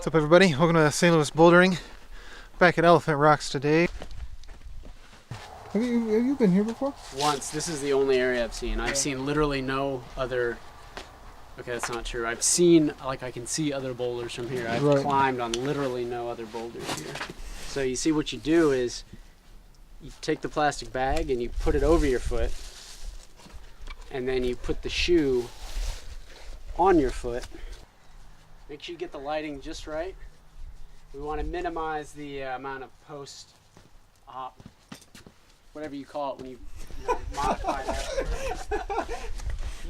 What's up, everybody? Welcome to St. Louis Bouldering. Back at Elephant Rocks today. Have you been here before? Once. This is the only area I've seen. I've seen literally no other. Okay, that's not true. I've seen, like, I can see other boulders from here. I've climbed on literally no other boulders here. So you see, what you do is you take the plastic bag and you put it over your foot, and then you put the shoe on your foot. Make sure you get the lighting just right. We want to minimize the amount of post-op, whatever you call it when you modify that.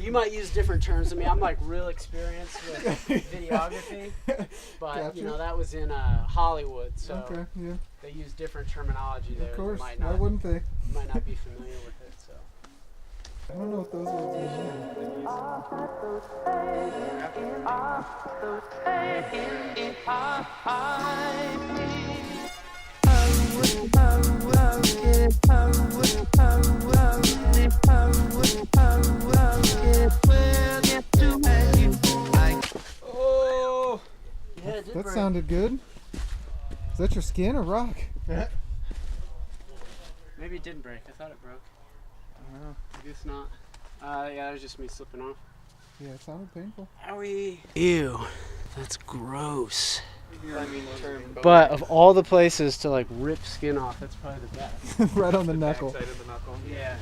You might use different terms than me. I'm like real experienced with videography, but gotcha. You know, that was in Hollywood, so okay, yeah. They use different terminology there. Of course, might not, why wouldn't they? You might not be familiar with it, so. I don't know what those words Oh, yeah, it did that break. Sounded good. Is that your skin or rock? Maybe it didn't break. I thought it broke. I don't know. I guess not. Yeah, that was just me slipping off. Yeah, it sounded painful. Owie. Ew, that's gross. But of all the places to like rip skin off, that's probably the best. Right on the knuckle. Backside of the knuckle. Yeah.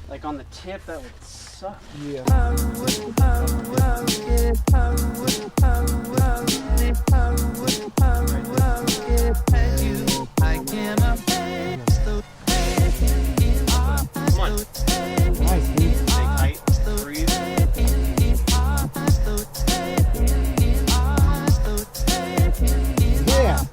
Like on the tip, that would suck. Yeah. Come on. Nice, dude. Stay tight. Breathe. Yeah.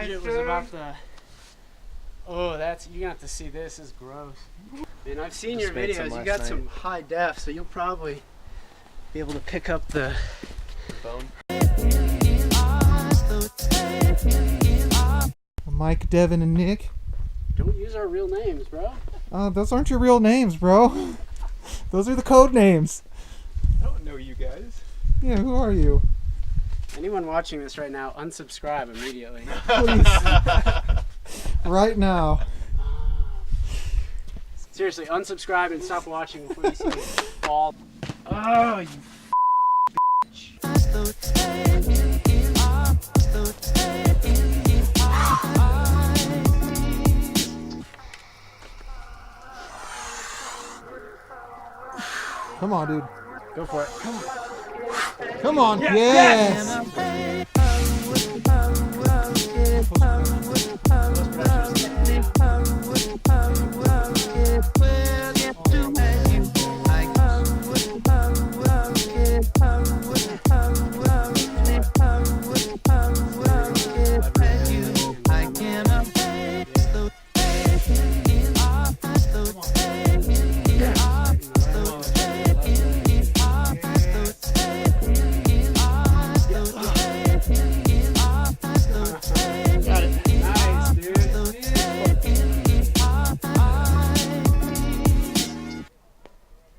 It was about the. Oh, that's, you're gonna have to see this. Is gross. And I've seen your videos. You got some high def, so you'll probably be able to pick up the Bone. Mike, Devin, and Nick. Don't use our real names, bro. Those aren't your real names, bro. Those are the code names. I don't know you guys. Yeah, who are you? Anyone watching this right now, unsubscribe immediately. Please. Right now. Seriously, unsubscribe and stop watching before you see me fall. Oh, you Come on, dude. Go for it. Come on. Come on. Yes.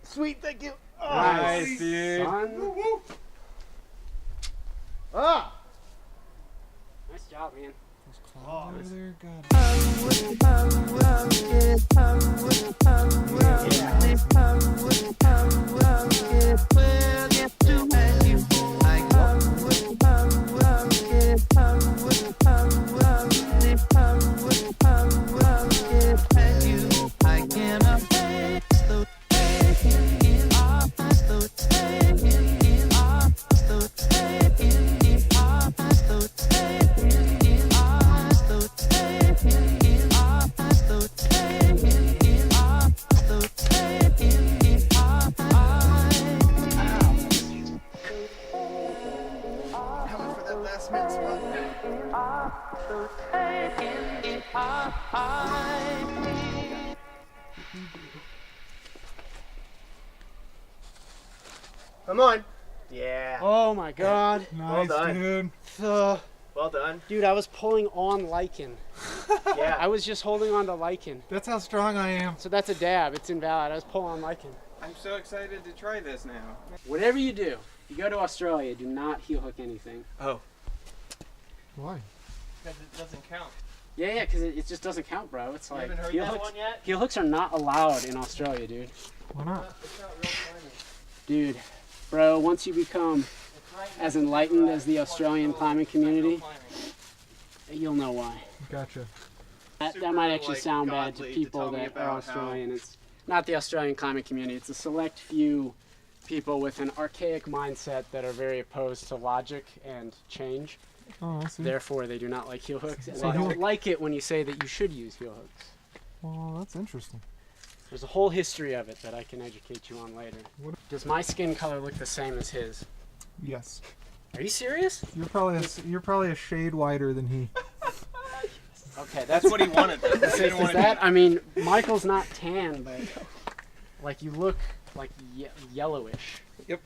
Sweet, thank you. Oh, nice, dude. Ah! Nice job, man. Oh, there, God. Yeah. Come on. Yeah. Oh my god. Nice, done. dude. Well done. Dude, I was pulling on lichen. Yeah. I was just holding on to lichen. That's how strong I am. So that's a dab. It's invalid. I was pulling on lichen. I'm so excited to try this now. Whatever you do, if you go to Australia, do not heel hook anything. Oh. Why? Because it doesn't count. Yeah, because it just doesn't count, bro. It's You like haven't heard heel that hooks. one yet? Heel hooks are not allowed in Australia, dude. Why not? It's not real climbing. Dude, bro, once you become It's right as next enlightened to as the Australian climbing it's not real community, climbing. you'll know why. Gotcha. That Super, might actually like, sound bad to godly to people tell me that are about Australian. It's not the Australian climbing community. It's a select few people with an archaic mindset that are very opposed to logic and change. Oh, I see. Therefore, they do not like heel hooks, and So they heel- don't like it when you say that you should use heel hooks. Well, that's interesting. There's a whole history of it that I can educate you on later. What- Does my skin color look the same as his? Yes. Are you serious? You're probably a shade whiter than he. Okay, That's what he wanted. Though. He Is didn't want to be- that? I mean, Michael's not tan, but like you look like yellowish. Yep.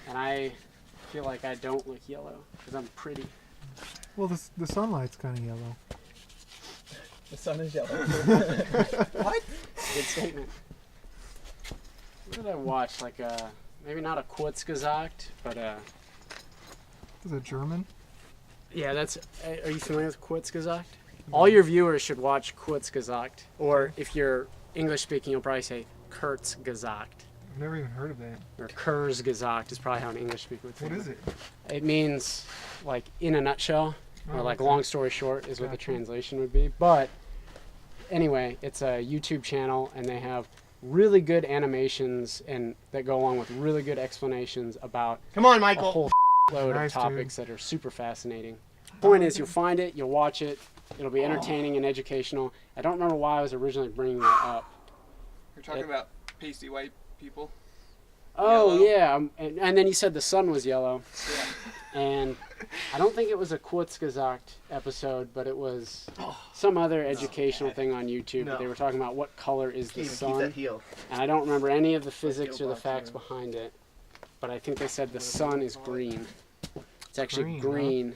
And I feel like I don't look yellow because I'm pretty. Well, the sunlight's kind of yellow. The sun is yellow. What? Good statement. What did I watch? Like maybe not a Kurzgesagt, but Is it German? yeah, that's. Are you familiar with Kurzgesagt? All your viewers should watch Kurzgesagt, or if you're English speaking, you'll probably say Kurzgesagt. I've never even heard of that. Or Kurzgesagt is probably how an English speaker would say What it. is it? It means like in a nutshell, or Oh, like okay. long story short is what the Gotcha. translation would be. But anyway, it's a YouTube channel and they have really good animations and that go along with really good explanations about Come on, a Michael. whole load Nice, of topics that are super fascinating. Point is, you'll find it, you'll watch it, it'll be entertaining and educational. I don't remember why I was originally bringing that up. You're talking about pasty white people. Oh Yellow. yeah, and then you said the sun was yellow. Yeah. And I don't think it was a Kurzgesagt episode, but it was some other educational thing on YouTube. No. They were talking about what color is the Keep that sun, heel. and I don't remember any of the physics heel or the box, facts yeah. behind it. But I think they said the sun is green. It's actually Green, huh? green,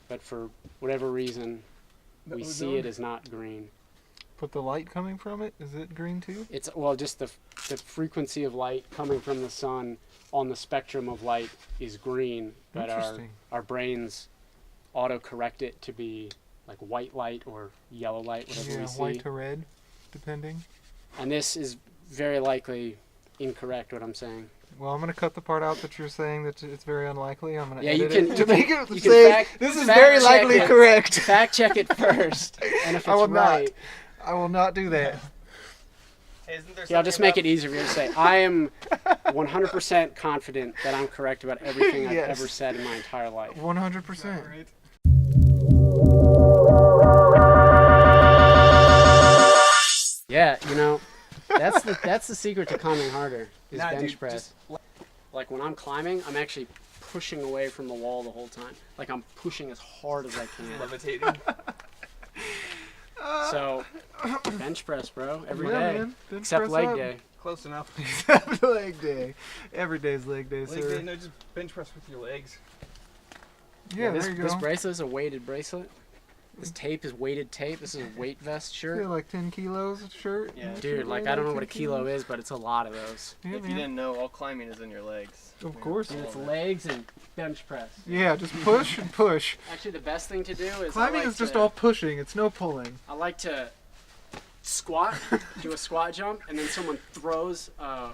but for whatever reason, The we see ozone? it as not green. But the light coming from it, is it green too? It's well, just the frequency of light coming from the sun on the spectrum of light is green, but Interesting. our brains auto-correct it to be like white light or yellow light, whatever Yeah, we see. white to red, depending. And this is very likely incorrect, what I'm saying. Well, I'm gonna cut the part out that you're saying that it's very unlikely. I'm gonna Yeah, you edit can- it you to make can- it you can say fact- this is fact very check likely it. correct. Fact check it first, and if I will it's right, not. I will not do that. Hey, isn't there yeah, I'll just something make it easier for you to say. I am 100% confident that I'm correct about everything I've Yes. ever said in my entire life. 100%. Right. Yeah, you know, that's the secret to climbing harder is Nah, bench dude, press. Like when I'm climbing, I'm actually pushing away from the wall the whole time. Like I'm pushing as hard as I can. Levitating. So bench press, bro, every Yeah, day, man. Bench except press leg up. day. Close enough. Except leg day. Every day's leg day, Leg sir. day, no, just bench press with your legs. Yeah, this, there you this go. bracelet is a weighted bracelet. This tape is weighted tape. This is a weight vest Yeah, shirt. like 10 kilos shirt. Yeah. Dude, like I don't know what a kilo is, but it's a lot of those. Yeah, If you man. didn't know, all climbing is in your legs. Of course. And All it's of it. legs and bench press. Yeah, just push and push. Actually, the best thing to do is Climbing I like is just to- all pushing. It's no pulling. I like to squat, do a squat jump, and then someone throws a I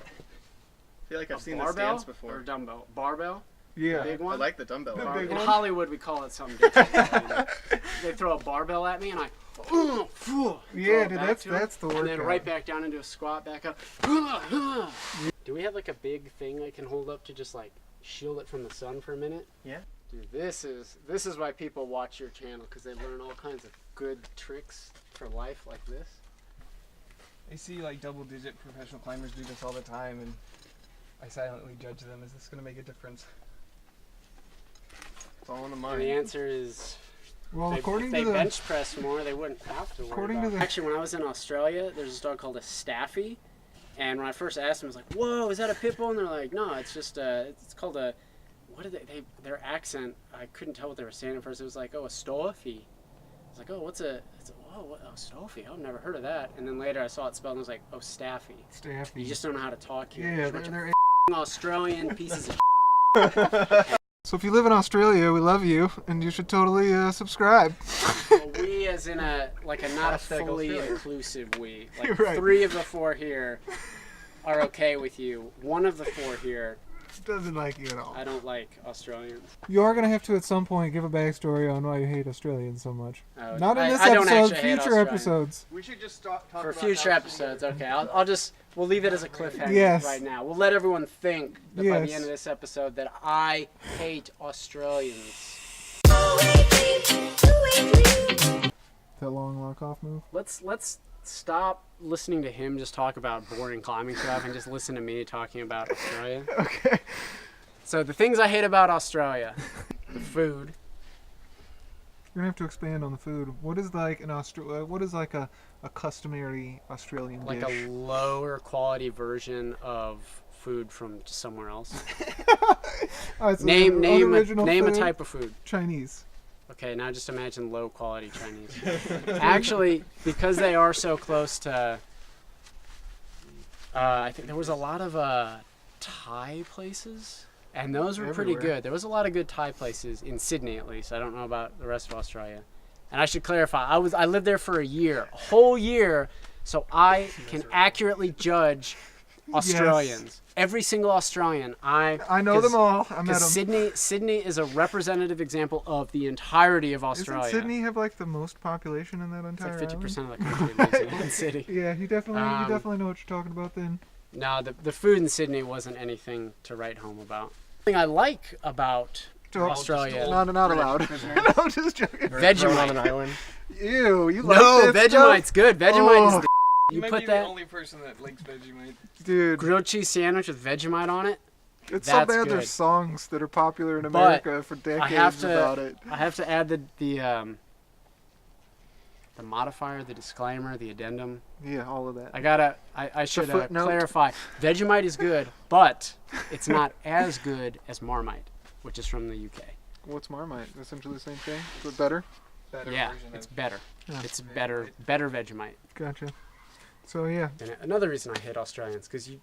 feel like I've seen this barbell dance or before. dumbbell. Barbell, Yeah. big I one. like the dumbbell. The one. big In one. Hollywood, we call it something different. They throw a barbell at me, and I, Yeah, throw dude, it back that's to 'em, the and workout. then right back down into a squat, back up. Do we have like a big thing I can hold up to just like shield it from the sun for a minute? Yeah. Dude, this is why people watch your channel, because they learn all kinds of good tricks for life like this. I see like double-digit professional climbers do this all the time, and I silently judge them. Is this going to make a difference? It's all in the And mind. the answer is, Well, if according they to the bench press more, they wouldn't have to worry According about to it. the- Actually, when I was in Australia, there's this dog called a Staffy, And when I first asked them, I was like, "Whoa, is that a pit bull?" And they're like, "No, it's just it's called a." What did they their accent? I couldn't tell what they were saying at first. It was like, "Oh, a Stoffi." I was like, "Oh, what's a?" It's, "Oh, what? Oh, Stoffi. Oh, I've never heard of that." And then later I saw it spelled, and I was like, "Oh, Staffy." Staffy. You just don't know how to talk here. Yeah, they're Australian pieces of. So if you live in Australia, we love you, and you should totally subscribe. Well, we as in a not a fully inclusive we. Like right. 3 of the 4 here are okay with you. 1 of the 4 here doesn't like you at all. I don't like Australians. You are going to have to at some point give a backstory on why you hate Australians so much. Oh, not in this I don't episode, actually hate future episodes. We should just talk for about future episodes. Okay, we'll leave it as a cliffhanger right now. We'll let everyone think that by the end of this episode that I hate Australians. That long lock off move. Let's stop listening to him just talk about boring climbing stuff and just listen to me talking about Australia. Okay. So the things I hate about Australia, the food. You're gonna have to expand on the food. What is like What is like a customary Australian dish? Like a lower quality version of food from somewhere else. Right, so name food, a type of food. Chinese. Okay, now just imagine low quality Chinese. Actually, because they are so close to, I think there was a lot of Thai places, and those were pretty good. There was a lot of good Thai places in Sydney, at least. I don't know about the rest of Australia. And I should clarify, I lived there for a whole year, so I can accurately judge Australians. Yes. Every single Australian, I know them all. I met them. Sydney is a representative example of the entirety of Australia. Doesn't Sydney have like the most population in that entire island? It's like 50% island? of the country lives in one city. Yeah, you definitely know what you're talking about then. No, the food in Sydney wasn't anything to write home about. The thing I like about Australia. Not allowed. No, just joking. Vegemite on an island. Ew, you like that Vegemite's stuff? Good. Vegemite is the You might be the only person that likes Vegemite. Dude. Grilled cheese sandwich with Vegemite on it. It's so bad there's songs that are popular in America for decades about it. I have to add the modifier, the disclaimer, the addendum. Yeah, all of that. I should clarify. Vegemite is good, but it's not as good as Marmite, which is from the UK. What's Marmite? Essentially the same thing, but better? Yeah, it's better. Yeah. It's better Vegemite. Gotcha. So yeah. And another reason I hate Australians, because you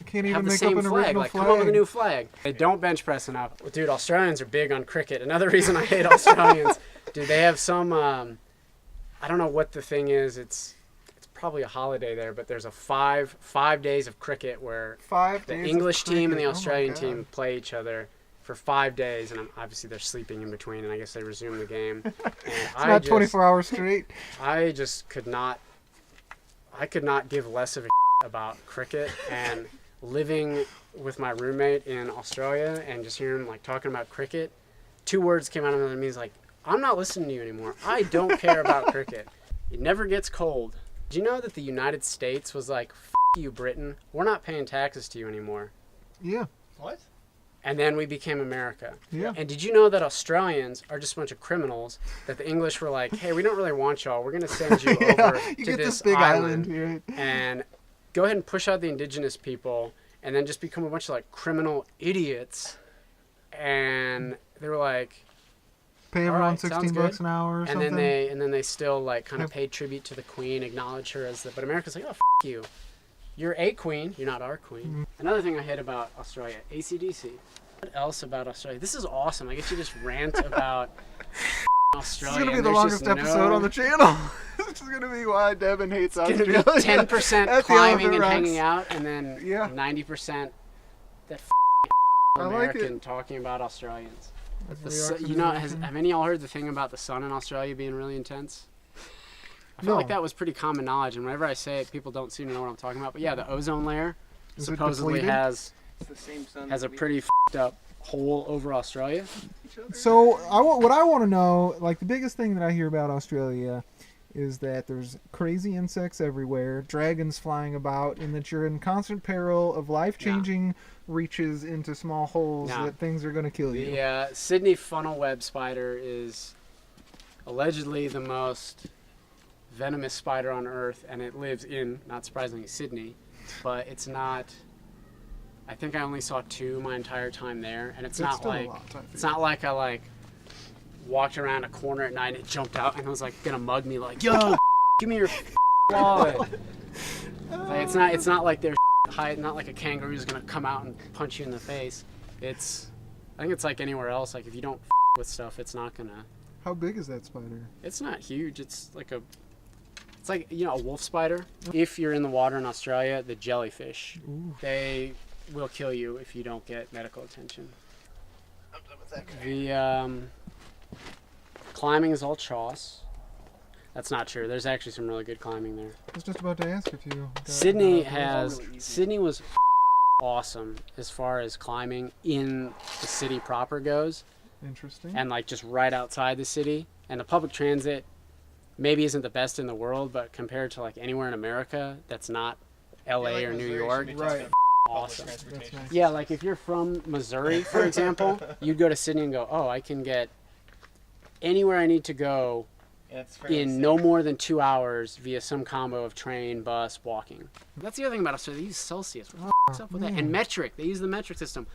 can't even have the make same up an flag. original Like, flag. come up with a new flag. They don't bench press enough. Dude, Australians are big on cricket. Another reason I hate Australians. Dude, they have some, I don't know what the thing is. It's probably a holiday there, but there's a five days of cricket where the English team and the Australian team play each other for 5 days, and obviously they're sleeping in between, and I guess they resume the game. And it's not 24 hours straight. I just could not give less of a about cricket, and living with my roommate in Australia and just hearing him like talking about cricket, 2 words came out of him and he's like, I'm not listening to you anymore. I don't care about cricket. It never gets cold. Did you know that the United States was like, F you, Britain, we're not paying taxes to you anymore? Yeah. What? And then we became America. Yeah. And did you know that Australians are just a bunch of criminals, that the English were like, hey, we don't really want y'all. We're going to send you over to this big island here. And go ahead and push out the indigenous people and then just become a bunch of like criminal idiots. And they were like, pay everyone $16 an hour or something. And then they still like kind of paid tribute to the queen, acknowledge her as but America's like, oh, F you. You're a queen, you're not our queen. Mm-hmm. Another thing I hate about Australia, AC/DC. What else about Australia? This is awesome. I get to just rant about Australia. This is going to be the longest episode on the channel. This is going to be why Devin hates Australia. 10% climbing and hanging out, and then 90% that American talking about Australians. Have any of y'all heard the thing about the sun in Australia being really intense? I feel like that was pretty common knowledge, and whenever I say it, people don't seem to know what I'm talking about. But yeah, the ozone layer supposedly has a pretty f***ed up hole over Australia. So what I want to know, like the biggest thing that I hear about Australia is that there's crazy insects everywhere, dragons flying about, and that you're in constant peril of life-changing reaches into small holes that things are going to kill you. The Sydney funnel web spider is allegedly the most venomous spider on Earth, and it lives in, not surprisingly, Sydney. but it's not. I think I only saw 2 my entire time there, and it's not like I like walked around a corner at night and it jumped out and was like gonna mug me like, yo, give me your wallet. Like, it's not like they're not like a kangaroo is gonna come out and punch you in the face. I think it's like anywhere else. Like if you don't with stuff, it's not gonna. How big is that spider? It's not huge. It's like a wolf spider. If you're in the water in Australia, the jellyfish, they will kill you if you don't get medical attention. I'm done with that guy. The climbing is all choss. That's not true. There's actually some really good climbing there. I was just about to ask if you. Sydney was awesome as far as climbing in the city proper goes. Interesting. And like just right outside the city, and the public transit maybe isn't the best in the world, but compared to like anywhere in America that's not LA or New York, right. Awesome. That's nice. Yeah, like if you're from Missouri, for example, you'd go to Sydney and go, oh, I can get anywhere I need to go in no more than 2 hours via some combo of train, bus, walking. That's the other thing about Australia. They use Celsius. What's up with that? And metric. They use the metric system.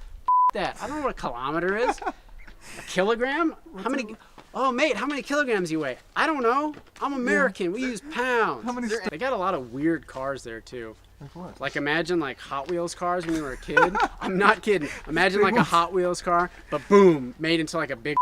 That. I don't know what a kilometer is. A kilogram? How many? Oh, mate, how many kilograms you weigh? I don't know. I'm American. We use pounds. They got a lot of weird cars there too. Like what? Like imagine like Hot Wheels cars when you were a kid. I'm not kidding. Imagine like a Hot Wheels car, but boom, made into like a big.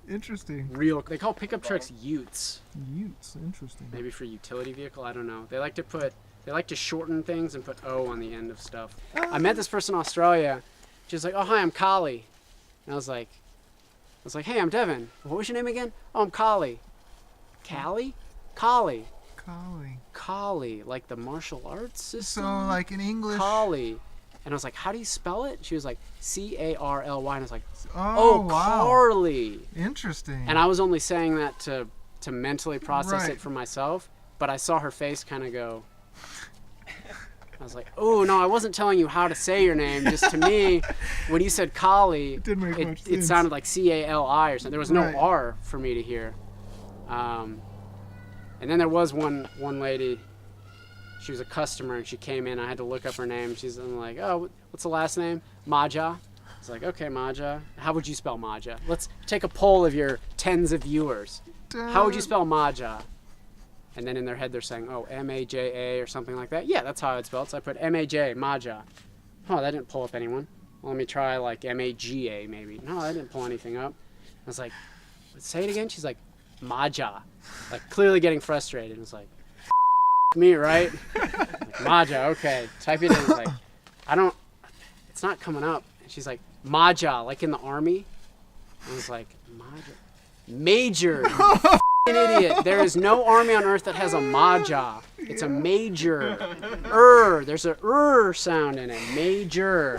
Interesting. Real. They call pickup trucks utes. Utes. Interesting. Maybe for utility vehicle. I don't know. They like to shorten things and put O on the end of stuff. I met this person in Australia. She was like, "Oh hi, I'm Kali," and I was like, "Hey, I'm Devin. What was your name again?" "Oh, I'm Kali." Kali? Kali. Kali, like the martial arts system. So, like in English. Kali. And I was like, "How do you spell it?" She was like, C-A-R-L-Y. And I was like, oh wow. Carly. Interesting. And I was only saying that to mentally process Right. it for myself, but I saw her face kind of go. I was like, "Oh no, I wasn't telling you how to say your name. Just to me, when you said Kali, it sounded like C-A-L-I or something. There was no Right. R for me to hear." And then there was one lady. She was a customer and she came in. I had to look up her name. I'm like, "Oh, what's the last name?" "Maja." I was like, "Okay, Maja. How would you spell Maja? Let's take a poll of your tens of viewers. How would you spell Maja?" And then in their head they're saying, "Oh, M-A-J-A or something like that." Yeah, that's how I'd spell it. So I put M-A-J, Maja. Oh, that didn't pull up anyone. Well, let me try like M-A-G-A maybe. No, that didn't pull anything up. I was like, "Say it again." She's like, "Maja." Like clearly getting frustrated. I was like, me, right? Like, Maja, okay. Type it in. I was like, it's not coming up. And she's like, Maja, like in the army. I was like, Maja. Major. You idiot. There is no army on earth that has a Maja. It's a major. There's a sound in it. Major.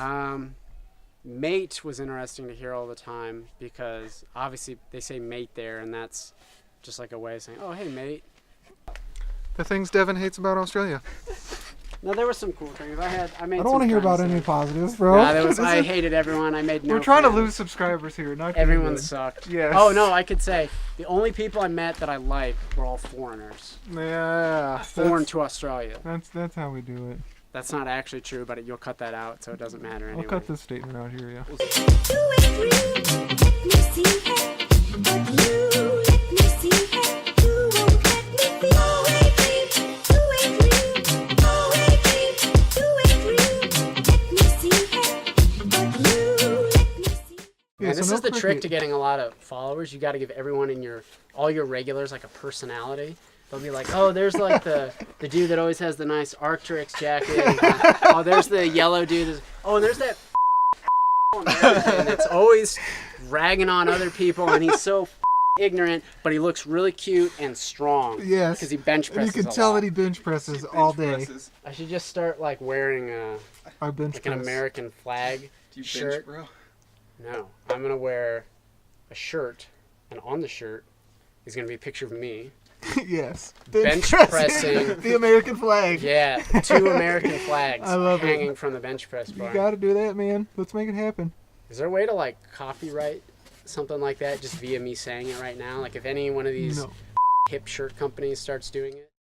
Mate was interesting to hear all the time because obviously they say mate there, and that's just like a way of saying, "Oh, hey, mate." The things Devin hates about Australia. No, there were some cool things. I don't want to hear about any positives, bro. Nah, I hated everyone. I made no We're trying friends. to lose subscribers here. Not Everyone sucked. Yes. Oh no, I could say the only people I met that I liked were all foreigners. Yeah. Foreign to Australia. That's how we do it. That's not actually true, but you'll cut that out, so it doesn't matter anyway. I'll cut this statement out here, yeah. And this is the trick to getting a lot of followers. You got to give everyone in all your regulars like a personality. They'll be like, "Oh, there's like the dude that always has the nice Arc'teryx jacket. Oh, there's the yellow dude. Oh, and there's that that's always ragging on other people, and he's so ignorant, but he looks really cute and strong. Yes. Because he bench presses. And you can tell that he bench presses all day. I should just start like wearing Our bench like an American flag shirt. Bench, bro? No, I'm gonna wear a shirt, and on the shirt is gonna be a picture of me. Yes. Bench pressing the American flag. Yeah, 2 American flags I love hanging it. from the bench press bar. You gotta do that, man. Let's make it happen. Is there a way to like copyright something like that just via me saying it right now? Like if any one of these hip shirt companies starts doing it?